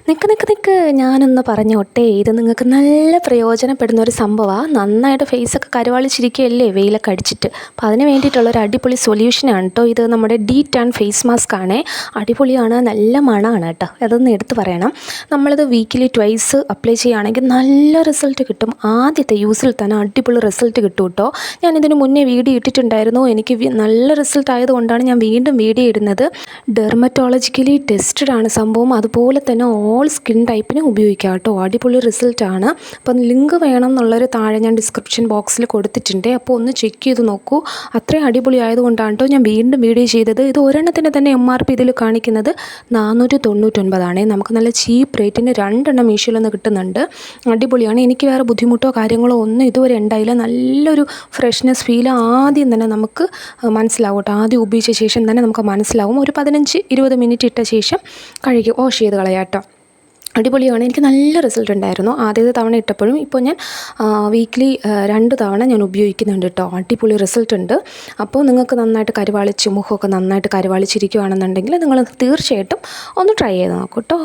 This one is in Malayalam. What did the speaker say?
നിക്ക് ഞാനൊന്ന് പറഞ്ഞോട്ടെ. ഇത് നിങ്ങൾക്ക് നല്ല പ്രയോജനപ്പെടുന്ന ഒരു സംഭവമാണ്. നന്നായിട്ട് ഫേസൊക്കെ കരുവാളിച്ചിരിക്കുകയല്ലേ വെയിലൊക്കെ അടിച്ചിട്ട്. അപ്പോൾ അതിന് വേണ്ടിയിട്ടുള്ളൊരു അടിപൊളി സൊല്യൂഷനാണ് കേട്ടോ ഇത്. നമ്മുടെ D-Tan ഫേസ് മാസ്ക് ആണേ. അടിപൊളിയാണ്, നല്ല മണമാണ് കേട്ടോ. അതൊന്ന് എടുത്ത് പറയണം. നമ്മളിത് വീക്കിലി ട്വൈസ് അപ്ലൈ ചെയ്യുകയാണെങ്കിൽ നല്ല റിസൾട്ട് കിട്ടും. ആദ്യത്തെ യൂസിൽ തന്നെ അടിപൊളി റിസൾട്ട് കിട്ടും കേട്ടോ. ഞാനിതിന് മുന്നേ വീഡിയോ ഇട്ടിട്ടുണ്ടായിരുന്നു. എനിക്ക് നല്ല റിസൾട്ട് ആയതുകൊണ്ടാണ് ഞാൻ വീണ്ടും വീഡിയോ ഇടുന്നത്. ഡെർമറ്റോളജിക്കലി ടെസ്റ്റഡ് ആണ് സംഭവം. അതുപോലെ തന്നെ ഓൾ സ്കിൻ ടൈപ്പിന് ഉപയോഗിക്കാം കേട്ടോ. അടിപൊളി റിസൾട്ടാണ്. അപ്പം ലിങ്ക് വേണം എന്നുള്ളൊരു താഴെ ഞാൻ ഡിസ്ക്രിപ്ഷൻ ബോക്സിൽ കൊടുത്തിട്ടുണ്ട്. അപ്പോൾ ഒന്ന് ചെക്ക് ചെയ്ത് നോക്കൂ. അത്രയും അടിപൊളി ആയതുകൊണ്ടാണ് കേട്ടോ ഞാൻ വീണ്ടും വീഡിയോ ചെയ്തത്. ഇത് ഒരെണ്ണത്തിൻ്റെ തന്നെ MRP ഇതിൽ കാണിക്കുന്നത് 499 നമുക്ക് നല്ല ചീപ്പ് റേറ്റിന് 2 എണ്ണം മീഷോയിൽ നിന്ന് കിട്ടുന്നുണ്ട്. അടിപൊളിയാണ്. എനിക്ക് വേറെ ബുദ്ധിമുട്ടോ കാര്യങ്ങളോ ഒന്നും ഇതുവരെ ഉണ്ടായില്ല. നല്ലൊരു ഫ്രഷ്നെസ് ഫീൽ ആദ്യം തന്നെ നമുക്ക് മനസ്സിലാവും കേട്ടോ. ആദ്യം ഉപയോഗിച്ച ശേഷം തന്നെ നമുക്ക് മനസ്സിലാവും. ഒരു 15-20 മിനിറ്റ് ഇട്ട ശേഷം വാഷ് ചെയ്ത് കളയാം കേട്ടോ. അടിപൊളിയാണ്. എനിക്ക് നല്ല റിസൾട്ട് ഉണ്ടായിരുന്നു ആദ്യത്തെ തവണ ഇട്ടപ്പോഴും. ഇപ്പോൾ ഞാൻ വീക്കിലി 2 തവണ ഞാൻ ഉപയോഗിക്കുന്നുണ്ട് കേട്ടോ. അടിപൊളി റിസൾട്ട് ഉണ്ട്. അപ്പോൾ നിങ്ങൾക്ക് നന്നായിട്ട് കരുവാളിച്ച് മുഖമൊക്കെ നന്നായിട്ട് കരുവാളിച്ചിരിക്കുകയാണെന്നുണ്ടെങ്കിൽ നിങ്ങൾ തീർച്ചയായിട്ടും ഒന്ന് ട്രൈ ചെയ്ത് നോക്കൂ കേട്ടോ.